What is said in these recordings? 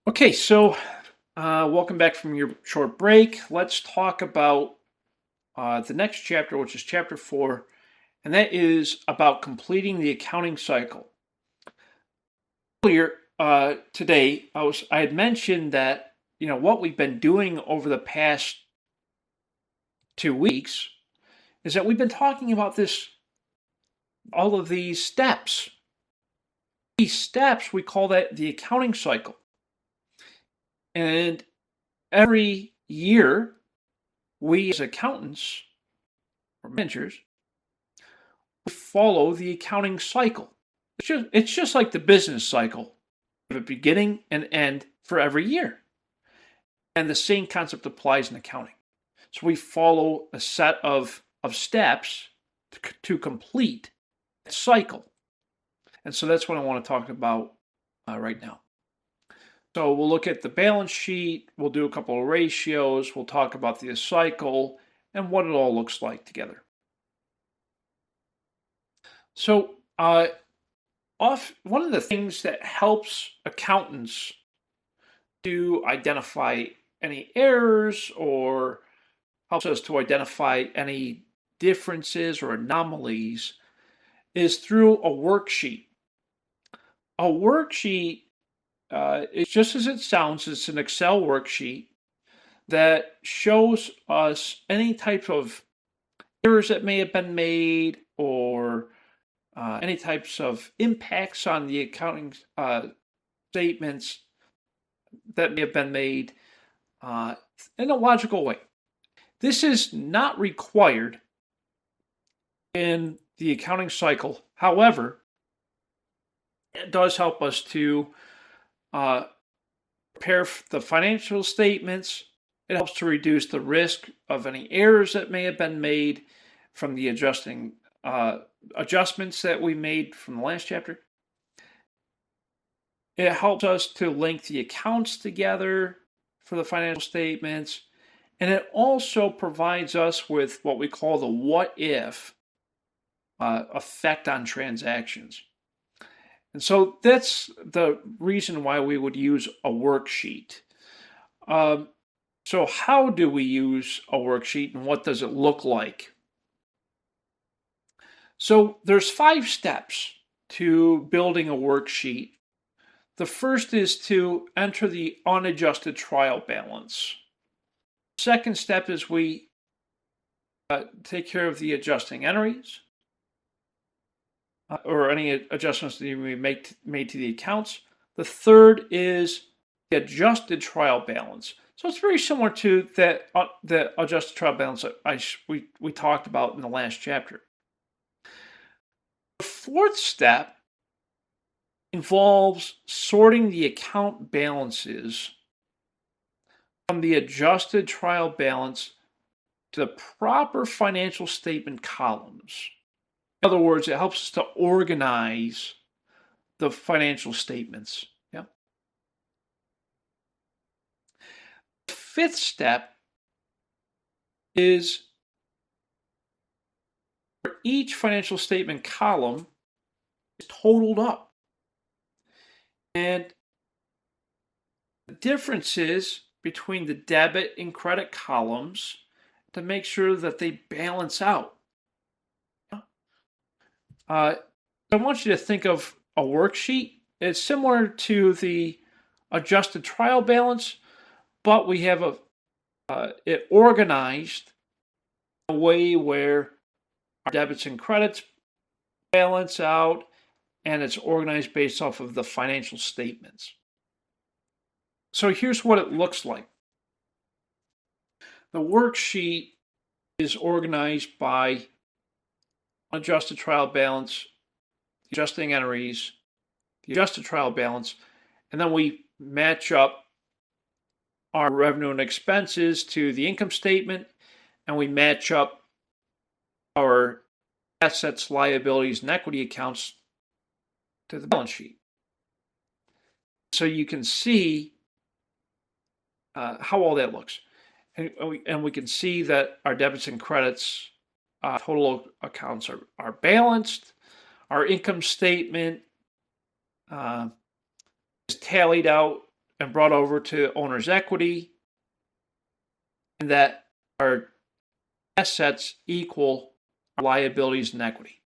Okay, so welcome back from your short break. Let's talk about the next chapter, which is chapter 4, and that is about completing the accounting cycle. Earlier today, I had mentioned that what we've been doing over the past 2 weeks is that we've been talking about all of these steps. These steps, we call that the accounting cycle, and every year we as accountants or managers follow the accounting cycle. It's just like the business cycle, a beginning and end for every year. And the same concept applies in accounting. So we follow a set of steps to complete that cycle. And so that's what I want to talk about right now. So we'll look at the balance sheet, we'll do a couple of ratios, we'll talk about the cycle and what it all looks like together. So one of the things that helps accountants to identify any errors or helps us to identify any differences or anomalies is through a worksheet. A worksheet is just as it sounds, it's an Excel worksheet that shows us any type of errors that may have been made or any types of impacts on the accounting statements that may have been made in a logical way. This is not required in the accounting cycle. However, it does help us to prepare the financial statements. It helps to reduce the risk of any errors that may have been made from the adjustments that we made from the last chapter. It helps us to link the accounts together for the financial statements. And it also provides us with what we call the what if effect on transactions. And so that's the reason why we would use a worksheet. So how do we use a worksheet and what does it look like? So there's 5 steps to building a worksheet. The first is to enter the unadjusted trial balance. Second step is we take care of the adjusting entries or any adjustments that we made to the accounts. The third is the adjusted trial balance. So it's very similar to the adjusted trial balance that we talked about in the last chapter. The fourth step involves sorting the account balances from the adjusted trial balance to the proper financial statement columns. In other words, it helps us to organize the financial statements. Yeah. The fifth step is for each financial statement column is totaled up. And the differences between the debit and credit columns to make sure that they balance out. I want you to think of a worksheet. It's similar to the adjusted trial balance, but we have it organized in a way where our debits and credits balance out, and it's organized based off of the financial statements. So here's what it looks like. The worksheet is organized by adjusted trial balance, adjusting entries, the adjusted trial balance, and then we match up our revenue and expenses to the income statement, and we match up our assets, liabilities, and equity accounts to the balance sheet. So you can see how all that looks. And we can see that our debits and credits total accounts are balanced. Our income statement is tallied out and brought over to owner's equity, and that our assets equal our liabilities and equity.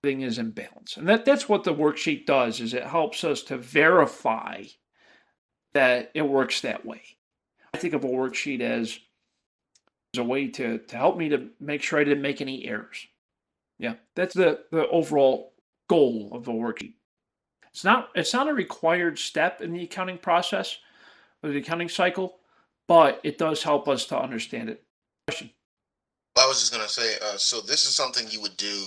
Everything is in balance. And that's what the worksheet does, is it helps us to verify that it works that way. I think of a worksheet as a way to help me to make sure I didn't make any errors. Yeah, that's the overall goal of a worksheet. It's not a required step in the accounting process or the accounting cycle, but it does help us to understand it. Question. I was just gonna say, so this is something you would do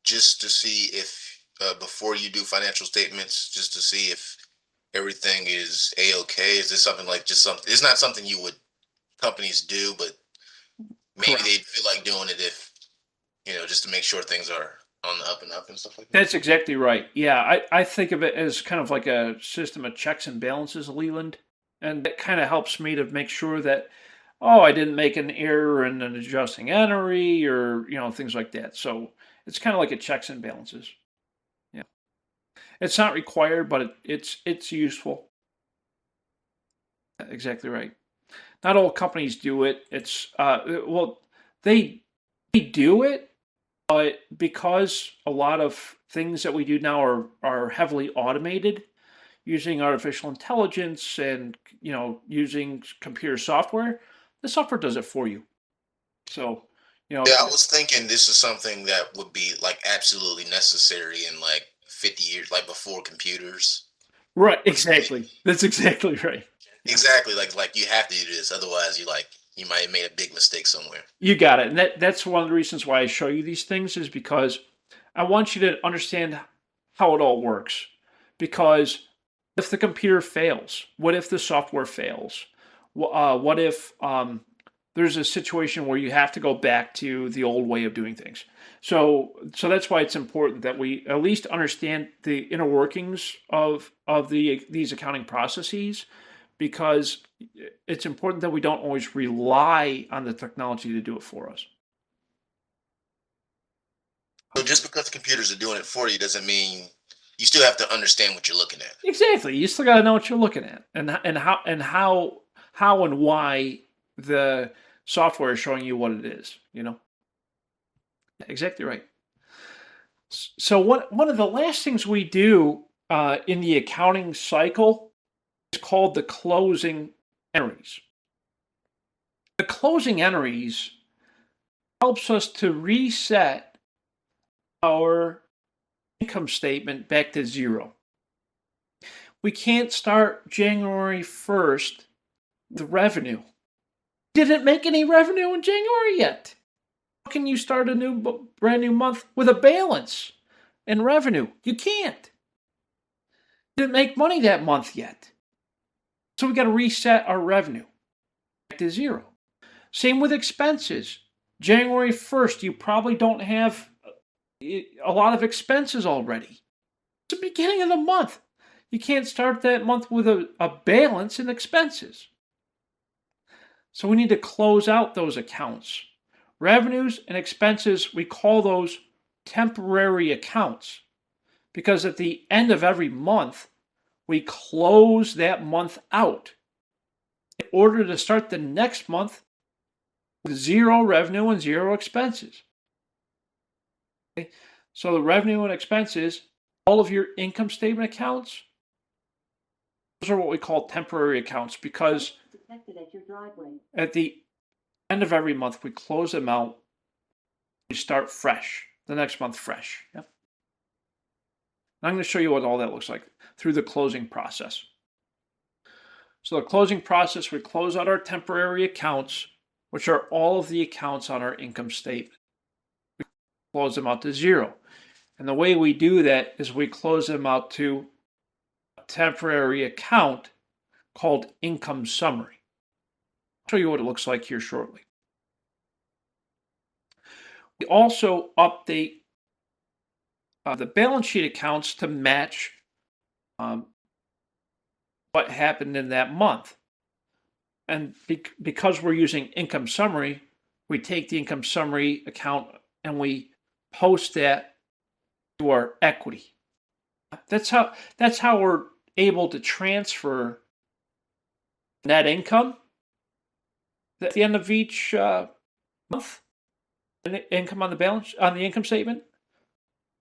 just to see if, before you do financial statements, just to see if everything is a-okay. Is this something like just something? It's not something you would companies do, but maybe Correct. they'd feel like doing it if just to make sure things are on the up and up and stuff like that. That's exactly right. Yeah, I think of it as kind of like a system of checks and balances, Leland. And that kind of helps me to make sure that, oh, I didn't make an error in an adjusting entry or, things like that. So it's kind of like a checks and balances. Yeah. It's not required, but it's useful. Exactly right. Not all companies do it. Well, they do it, but because a lot of things that we do now are heavily automated using artificial intelligence and using computer software, the software does it for you. So, Yeah, I was thinking this is something that would be like absolutely necessary in like 50 years, like before computers. right, Or something. exactly. That's exactly right. Yeah. Exactly, like you have to do this, otherwise you might have made a big mistake somewhere. You got it. And that's one of the reasons why I show you these things, is because I want you to understand how it all works. Because if the computer fails, what if the software fails? What if there's a situation where you have to go back to the old way of doing things? So that's why it's important that we at least understand the inner workings of these accounting processes, because it's important that we don't always rely on the technology to do it for us. So just because the computers are doing it for you doesn't mean you still have to understand what you're looking at. Exactly. You still got to know what you're looking at, and how and why the software is showing you what it is. Exactly right. So one of the last things we do in the accounting cycle is called the closing entries. The closing entries helps us to reset our income statement back to zero. We can't start January 1st with revenue. Didn't make any revenue in January yet. How can you start a brand new month with a balance and revenue? You can't. Didn't make money that month yet. So we got to reset our revenue back to zero. Same with expenses. January 1st, you probably don't have a lot of expenses already. It's the beginning of the month. You can't start that month with a balance in expenses. So we need to close out those accounts. Revenues and expenses, we call those temporary accounts, because at the end of every month, we close that month out in order to start the next month with zero revenue and zero expenses. Okay? So the revenue and expenses, all of your income statement accounts, those are what we call temporary accounts, because at the end of every month, we close them out. We start fresh, the next month fresh. Yep. I'm going to show you what all that looks like through the closing process. So the closing process, we close out our temporary accounts, which are all of the accounts on our income statement. We close them out to zero. And the way we do that is we close them out to a temporary account called income summary. I'll show you what it looks like here shortly. We also update the balance sheet accounts to match what happened in that month. And because we're using income summary, we take the income summary account and we post that to our equity. That's how we're able to transfer net income at the end of each month, income on the income statement,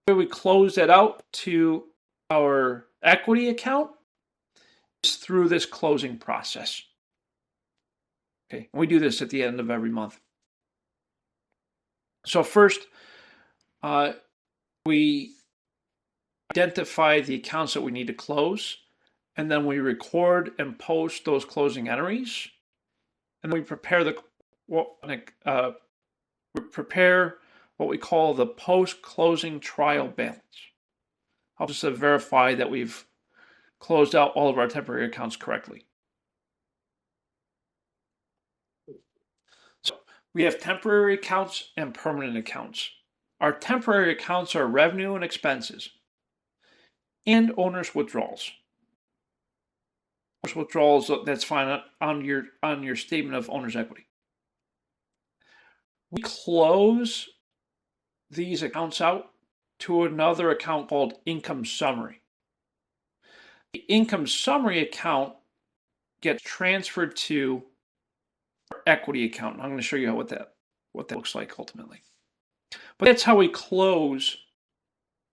where we close that out to our equity account is through this closing process. Okay, we do this at the end of every month. So first, we identify the accounts that we need to close, and then we record and post those closing entries, and we prepare what we call the post-closing trial balance. Helps us to verify that we've closed out all of our temporary accounts correctly. So we have temporary accounts and permanent accounts. Our temporary accounts are revenue and expenses and owner's withdrawals. Owner's withdrawals, that's fine on your statement of owner's equity. We close these accounts out to another account called income summary. The income summary account gets transferred to our equity account. I'm going to show you what that looks like ultimately. But that's how we close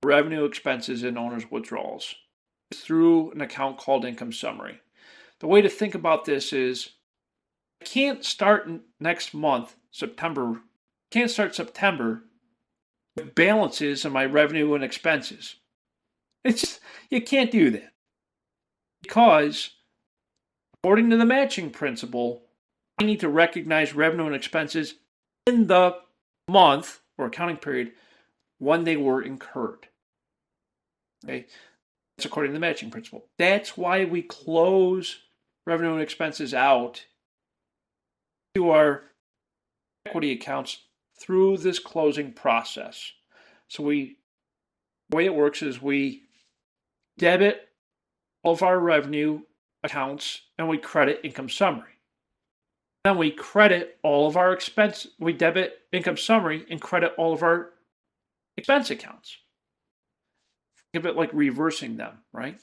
revenue, expenses, and owner's withdrawals through an account called income summary. The way to think about this is I can't start next month, September, with balances in my revenue and expenses. You can't do that. Because according to the matching principle, I need to recognize revenue and expenses in the month or accounting period when they were incurred. Okay, that's according to the matching principle. That's why we close revenue and expenses out to our equity accounts through this closing process. So the way it works is we debit all of our revenue accounts and we credit income summary. Then we credit all of our expense. We debit income summary and credit all of our expense accounts. Think of it like reversing them, right?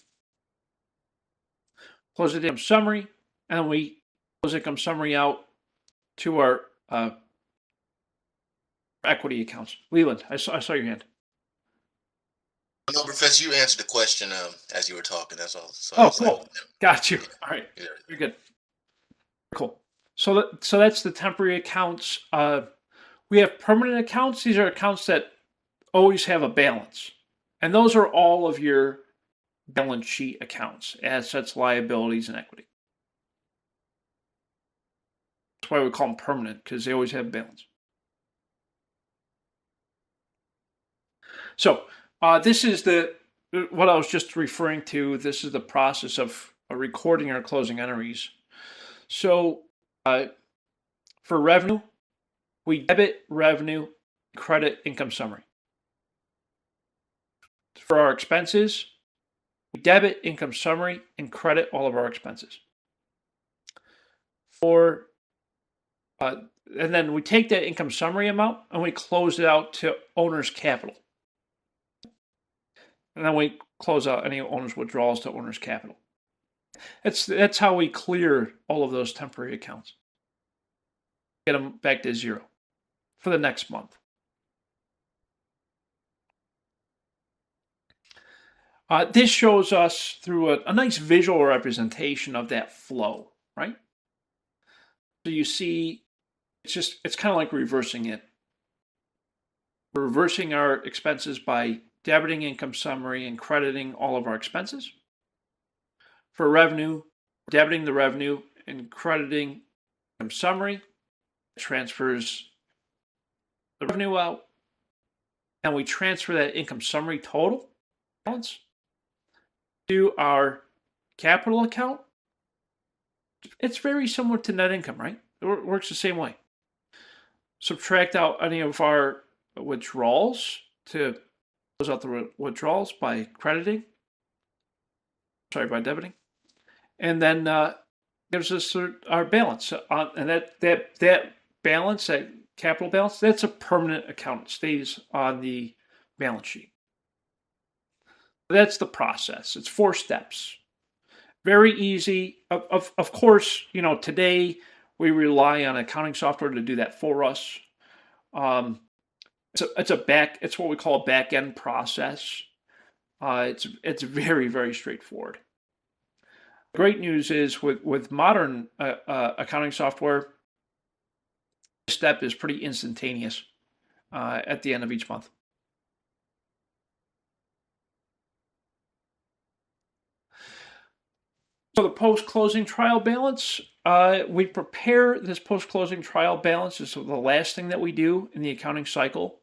Close the income summary, and we close income summary out to our equity accounts. Leland, I saw your hand. No, Professor, you answered the question as you were talking. That's all. So oh, cool. Got you. All right. Yeah. You're good. Cool. So that's the temporary accounts. We have permanent accounts. These are accounts that always have a balance. And those are all of your balance sheet accounts, assets, liabilities, and equity. That's why we call them permanent, because they always have a balance. So this is what I was just referring to. This is the process of recording our closing entries. So for revenue, we debit revenue, credit income summary. For our expenses, we debit income summary and credit all of our expenses. And then we take that income summary amount and we close it out to owner's capital. And then we close out any owner's withdrawals to owner's capital. That's how we clear all of those temporary accounts. Get them back to zero for the next month. This shows us through a nice visual representation of that flow, right? So you see, it's kind of like reversing it. We're reversing our expenses by debiting income summary and crediting all of our expenses. For revenue, debiting the revenue and crediting income summary, transfers the revenue out, and we transfer that income summary total balance to our capital account. It's very similar to net income, right? It works the same way. Subtract out any of our withdrawals to close out the withdrawals by debiting. And then gives us our balance. And that balance, that capital balance, that's a permanent account. It stays on the balance sheet. That's the process. It's 4 steps. Very easy. Of course, today we rely on accounting software to do that for us. Um, it's what we call a back end process. It's very, very straightforward. Great news is with modern accounting software, the step is pretty instantaneous at the end of each month. So the post-closing trial balance, we prepare this post-closing trial balance. This is the last thing that we do in the accounting cycle.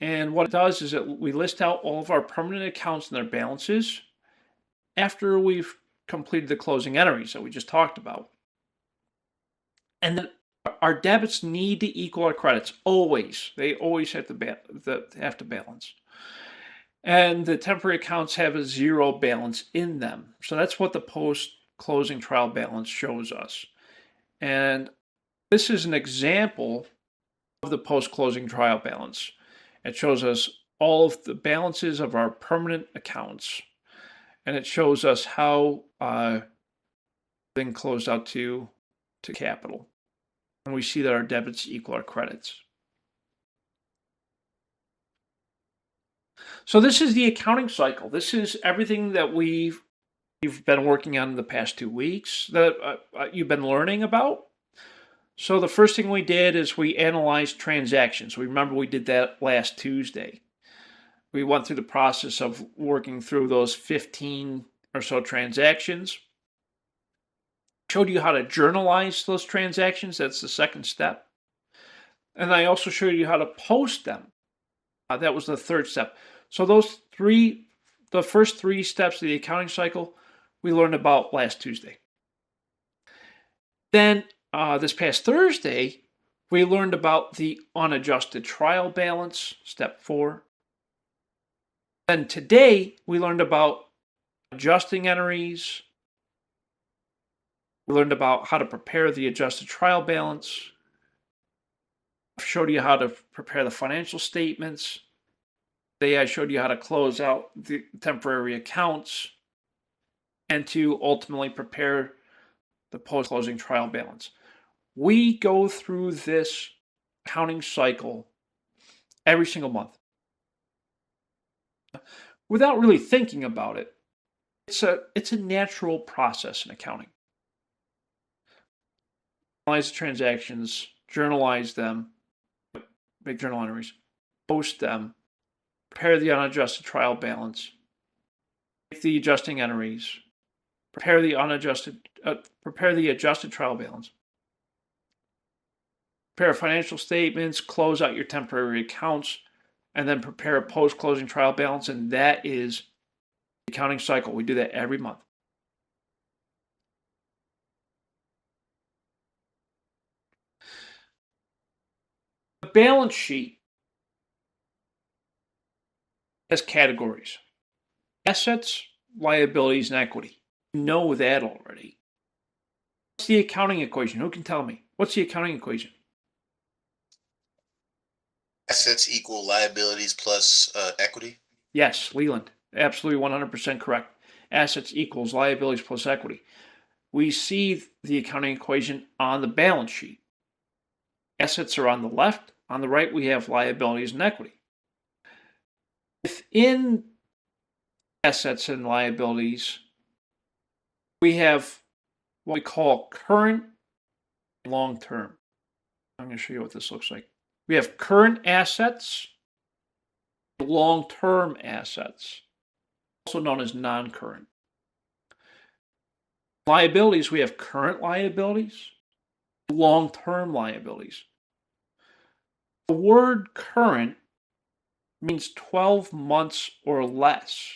And what it does is that we list out all of our permanent accounts and their balances after we've completed the closing entries that we just talked about. And then our debits need to equal our credits always. They always have to balance. And the temporary accounts have a zero balance in them. So that's what the post-closing trial balance shows us. And this is an example of the post-closing trial balance. It shows us all of the balances of our permanent accounts. And it shows us how then closed out to capital. And we see that our debits equal our credits. So this is the accounting cycle. This is everything that we've been working on in the past 2 weeks that you've been learning about. So the first thing we did is we analyzed transactions. Remember we did that last Tuesday. We went through the process of working through those 15 or so transactions. Showed you how to journalize those transactions. That's the second step. And I also showed you how to post them. That was the third step. So the first 3 steps of the accounting cycle, we learned about last Tuesday. Then this past Thursday, we learned about the unadjusted trial balance, step 4. Then today, we learned about adjusting entries. We learned about how to prepare the adjusted trial balance. I showed you how to prepare the financial statements. Today I showed you how to close out the temporary accounts and to ultimately prepare the post-closing trial balance. We go through this accounting cycle every single month. Without really thinking about it, it's a natural process in accounting. Analyze the transactions, journalize them, make journal entries, post them, prepare the unadjusted trial balance, make the adjusting entries, prepare the adjusted trial balance, prepare financial statements, close out your temporary accounts, and then prepare a post-closing trial balance, and that is the accounting cycle. We do that every month. The balance sheet has categories: assets, liabilities, and equity. You know that already. What's the accounting equation? Who can tell me? What's the accounting equation? Assets equal liabilities plus equity. Yes, Leland. Absolutely 100% correct. Assets equals liabilities plus equity. We see the accounting equation on the balance sheet. Assets are on the left. On the right, we have liabilities and equity. Within assets and liabilities, we have what we call current and long-term. I'm going to show you what this looks like. We have current assets, long-term assets, also known as non-current. Liabilities, we have current liabilities, long-term liabilities. The word current means 12 months or less,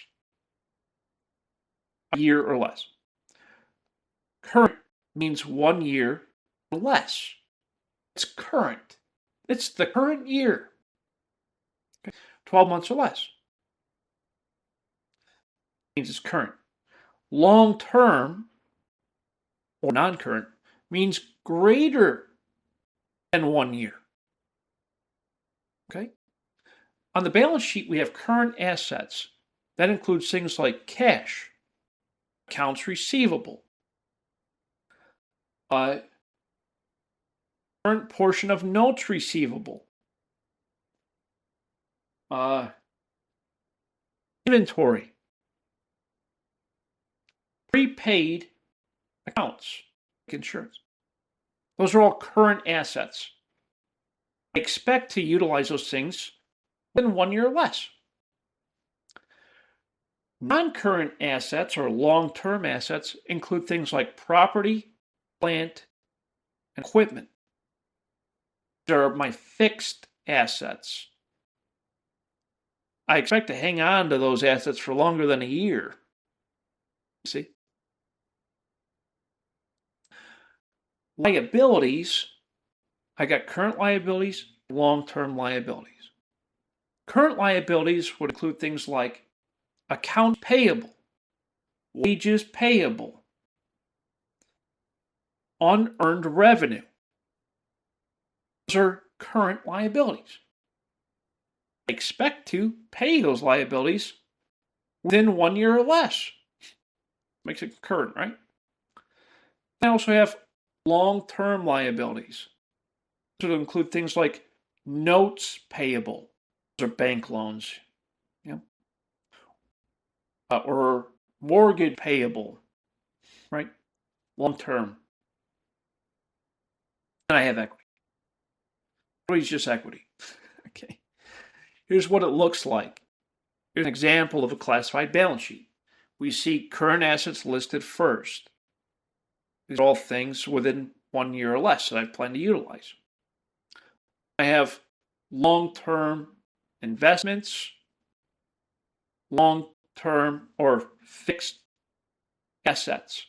a year or less. Current means 1 year or less. It's current. It's the current year. 12 months or less means it's current. Long-term or non-current means greater than 1 year. Okay? On the balance sheet, we have current assets. That includes things like cash, accounts receivable, current portion of notes receivable, inventory, prepaid accounts, like insurance. Those are all current assets. I expect to utilize those things within 1 year or less. Non-current assets or long-term assets include things like property, plant, and equipment. These are my fixed assets. I expect to hang on to those assets for longer than a year. See? Liabilities, I got current liabilities, long-term liabilities. Current liabilities would include things like accounts payable, wages payable, unearned revenue. Those are current liabilities. I expect to pay those liabilities within 1 year or less. Makes it current, right? I also have long-term liabilities. Those would include things like notes payable. Those are bank loans. Or mortgage payable, right? Long-term. And I have equity. Equity is just equity. Okay. Here's what it looks like. Here's an example of a classified balance sheet. We see current assets listed first. These are all things within 1 year or less that I plan to utilize. I have long-term investments, long-term or fixed assets,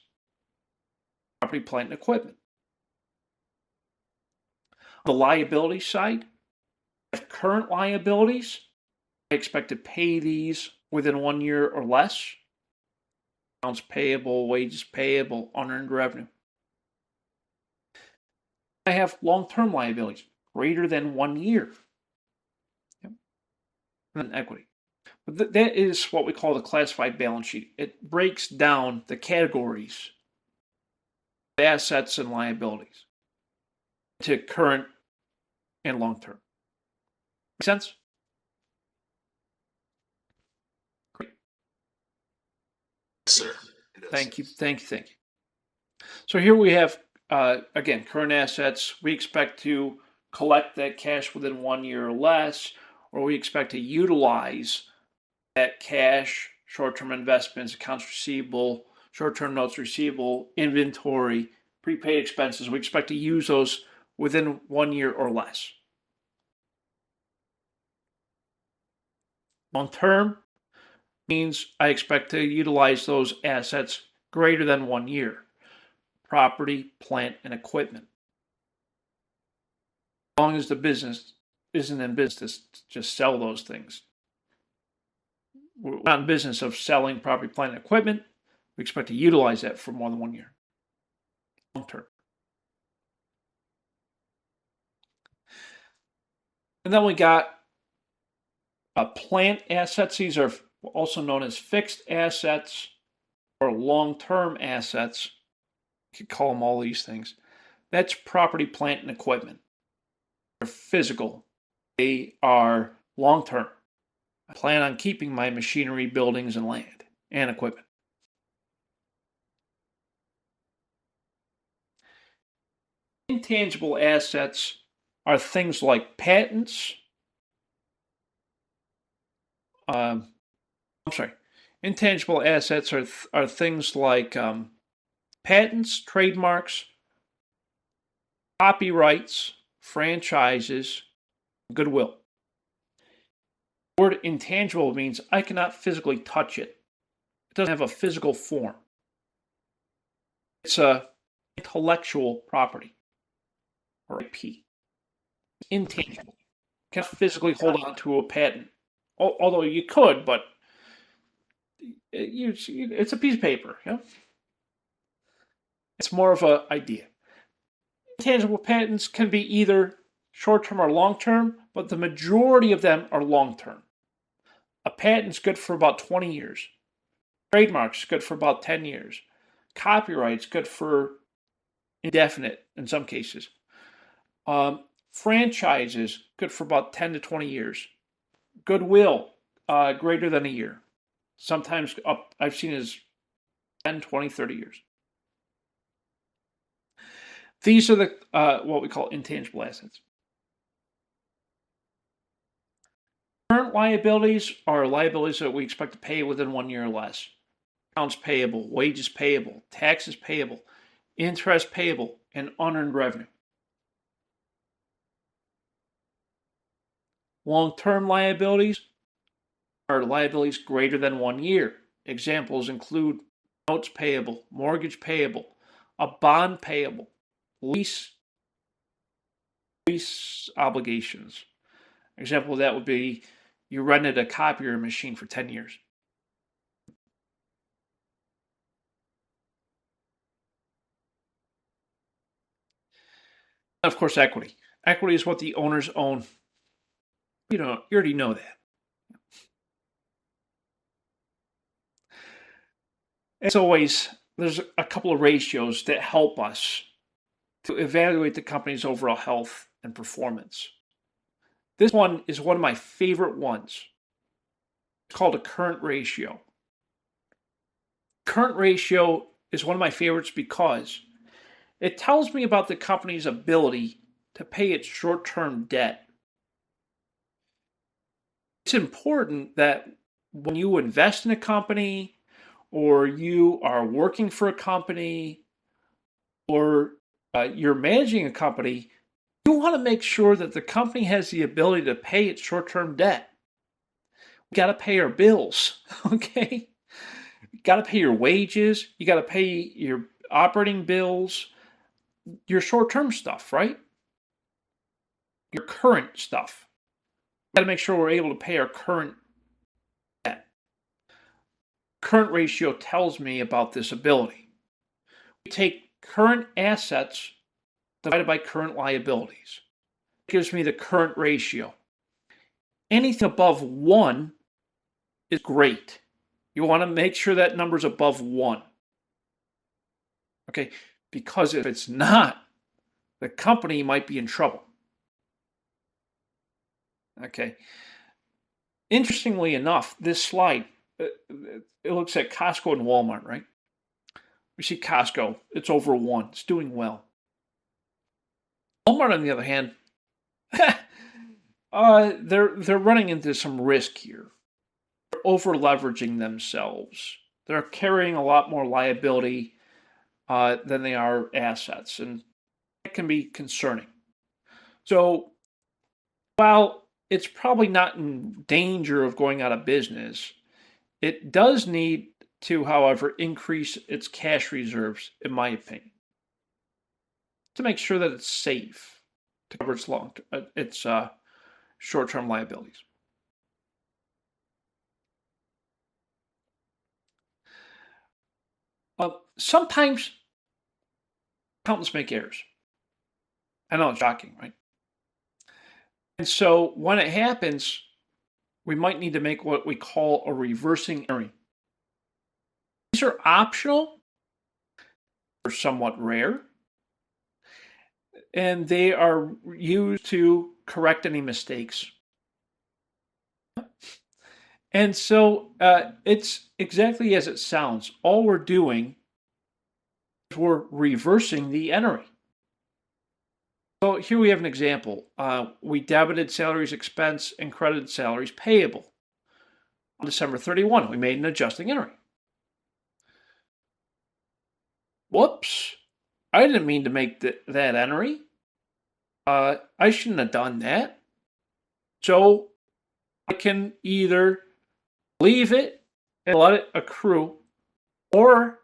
property, plant, and equipment. On the liability side, I have current liabilities. I expect to pay these within 1 year or less. Accounts payable, wages payable, unearned revenue. I have long-term liabilities greater than 1 year. Yep. And then equity. But that is what we call the classified balance sheet. It breaks down the categories of assets and liabilities to current and long-term. Make sense? Great. Sir. Thank you. So here we have, again, current assets. We expect to collect that cash within 1 year or less, or we expect to utilize that cash, short-term investments, accounts receivable, short-term notes receivable, inventory, prepaid expenses. We expect to use those within 1 year or less. Long-term means I expect to utilize those assets greater than 1 year. Property, plant, and equipment. As long as the business isn't in business to just sell those things. We're not in business of selling property, plant, and equipment. We expect to utilize that for more than 1 year. Long term. And then we got plant assets. These are also known as fixed assets or long-term assets. You could call them all these things. That's property, plant, and equipment. They're physical. They are long-term. I plan on keeping my machinery, buildings, and land and equipment. Intangible assets are things like patents. Intangible assets are things like patents, trademarks, copyrights, franchises, goodwill. The word intangible means I cannot physically touch it. It doesn't have a physical form. It's a intellectual property, or IP. Intangible. You can't physically hold on to a patent. Although you could, but it's a piece of paper. Yeah? It's more of an idea. Intangible patents can be either short-term or long-term, but the majority of them are long-term. A patent's good for about 20 years. Trademarks, good for about 10 years. Copyrights, good for indefinite in some cases. Franchises, good for about 10 to 20 years. Goodwill, greater than a year. Sometimes up, I've seen as 10, 20, 30 years. These are the what we call intangible assets. Current liabilities are liabilities that we expect to pay within 1 year or less. Accounts payable, wages payable, taxes payable, interest payable, and unearned revenue. Long-term liabilities are liabilities greater than 1 year. Examples include notes payable, mortgage payable, a bond payable, lease obligations. Example of that would be you rented a copier machine for 10 years. Of course, equity. Equity is what the owners own. You already know that. As always, there's a couple of ratios that help us to evaluate the company's overall health and performance. This one is one of my favorite ones. It's called a current ratio. Current ratio is one of my favorites because it tells me about the company's ability to pay its short-term debt. It's important that when you invest in a company or you are working for a company or you're managing a company, you want to make sure that the company has the ability to pay its short-term debt. We got to pay our bills, okay? You got to pay your wages. You got to pay your operating bills, your short-term stuff, right? Your current stuff. We got to make sure we're able to pay our current debt. Current ratio tells me about this ability. We take current assets divided by current liabilities. It gives me the current ratio. Anything above 1 is great. You want to make sure that number's above 1. Okay, because if it's not, the company might be in trouble. Okay. Interestingly enough, this slide, it looks at Costco and Walmart, right? We see Costco, it's over 1. It's doing well. Walmart, on the other hand, they're running into some risk here. They're over leveraging themselves. They're carrying a lot more liability than they are assets, and that can be concerning. So while it's probably not in danger of going out of business, it does need to, however, increase its cash reserves, in my opinion, to make sure that it's safe to cover its short-term liabilities. Sometimes accountants make errors. I know it's shocking, right? And so when it happens, we might need to make what we call a reversing entry. These are optional, they're somewhat rare, and they are used to correct any mistakes. And so it's exactly as it sounds. All we're doing is we're reversing the entry. So here we have an example. We debited salaries expense and credited salaries payable. On December 31, we made an adjusting entry. Whoops, I didn't mean to make that entry. I shouldn't have done that. So I can either leave it and let it accrue, or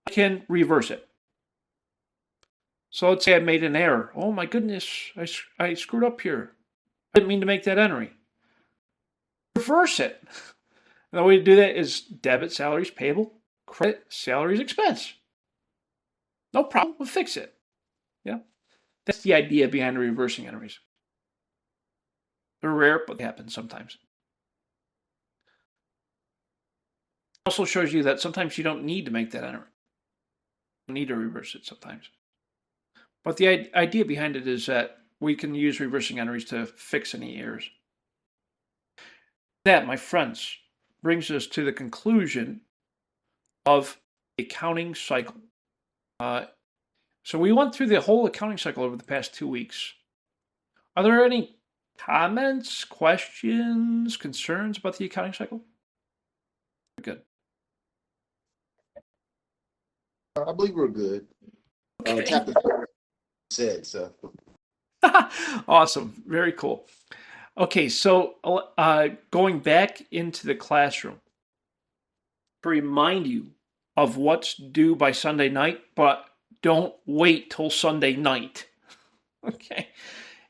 I can reverse it. So let's say I made an error. Oh my goodness, I screwed up here. I didn't mean to make that entry. Reverse it. And the way to do that is debit salaries payable, credit salaries expense. No problem, we'll fix it. Yeah, that's the idea behind reversing entries. They're rare, but they happen sometimes. Also shows you that sometimes you don't need to make that entry. You need to reverse it sometimes. But the idea behind it is that we can use reversing entries to fix any errors. That, my friends, brings us to the conclusion of the accounting cycle. So we went through the whole accounting cycle over the past 2 weeks. Are there any comments, questions, concerns about the accounting cycle? Good. I believe we're good. Okay. Chapter said so. Awesome. Very cool. Okay, so going back into the classroom to remind you of what's due by Sunday night, but don't wait till Sunday night. Okay.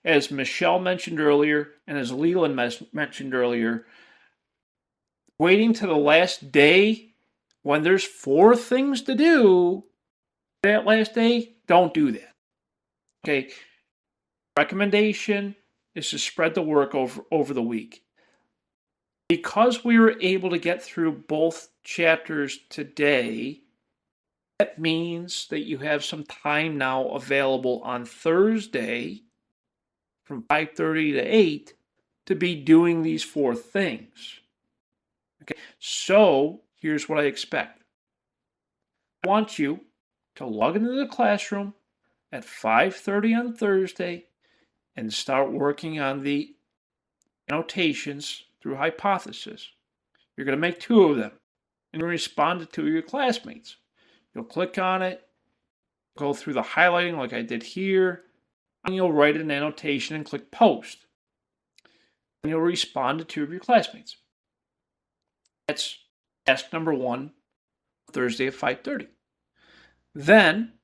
As Michelle mentioned earlier, and as Leland mentioned earlier, waiting to the last day when there's 4 things to do that last day, don't do that. Okay. Recommendation is to spread the work over the week. Because we were able to get through both chapters today, that means that you have some time now available on Thursday from 5:30 to 8 to be doing these 4 things. Okay, so here's what I expect. I want you to log into the classroom at 5:30 on Thursday and start working on the annotations through hypothesis. You're going to make 2 of them and respond to 2 of your classmates. You'll click on it, go through the highlighting like I did here, and you'll write an annotation and click post. And you'll respond to 2 of your classmates. That's task number 1, Thursday at 5:30. Then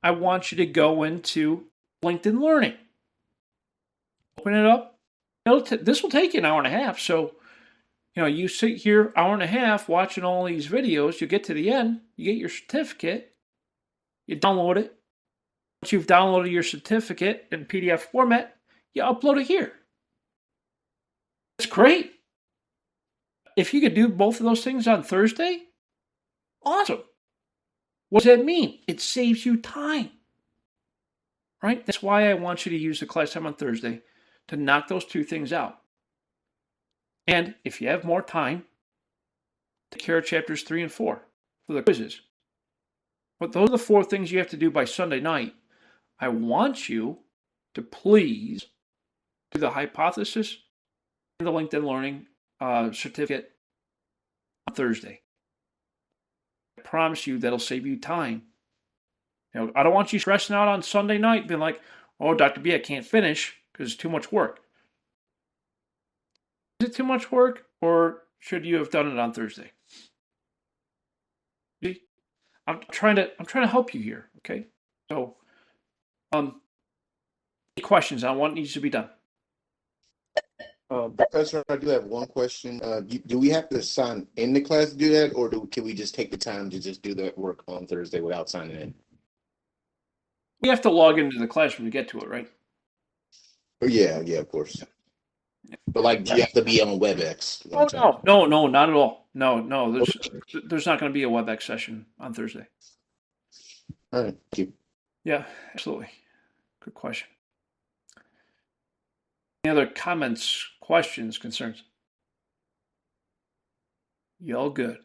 I want you to go into LinkedIn Learning. Open it up. This will take you an hour and a half. So, you sit here hour and a half watching all these videos. You get to the end, you get your certificate, you download it. Once you've downloaded your certificate in PDF format, you upload it here. That's great. If you could do both of those things on Thursday, awesome. What does that mean? It saves you time, right? That's why I want you to use the class time on Thursday to knock those 2 things out. And if you have more time, take care of chapters 3 and 4 for the quizzes. But those are the 4 things you have to do by Sunday night. I want you to please do the hypothesis and the LinkedIn Learning certificate on Thursday. I promise you that'll save you time. I don't want you stressing out on Sunday night being like, oh, Dr. B, I can't finish because it's too much work. Is it too much work, or should you have done it on Thursday? See? I'm trying to help you here, okay? So, any questions on what needs to be done? Professor, I do have one question. Do we have to sign in the class to do that, or can we just take the time to just do that work on Thursday without signing in? We have to log into the classroom to get to it, right? Oh, yeah, of course. But do you have to be on WebEx? Oh, no, not at all. No, there's not going to be a WebEx session on Thursday. All right, thank you. Yeah, absolutely. Good question. Any other comments, questions, concerns? You all good?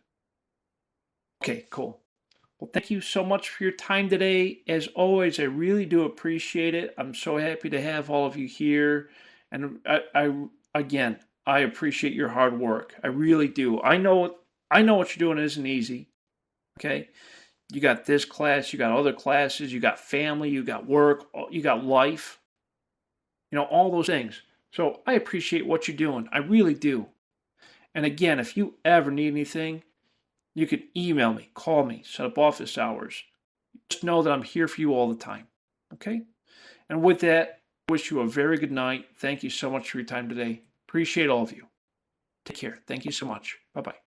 Okay, cool. Well, thank you so much for your time today. As always, I really do appreciate it. I'm so happy to have all of you here. And I appreciate your hard work. I really do. I know what you're doing isn't easy. Okay? You got this class, you got other classes, you got family, you got work, you got life. All those things. So I appreciate what you're doing. I really do. And again, if you ever need anything, you can email me, call me, set up office hours. Just know that I'm here for you all the time. Okay? And with that, I wish you a very good night. Thank you so much for your time today. Appreciate all of you. Take care. Thank you so much. Bye-bye.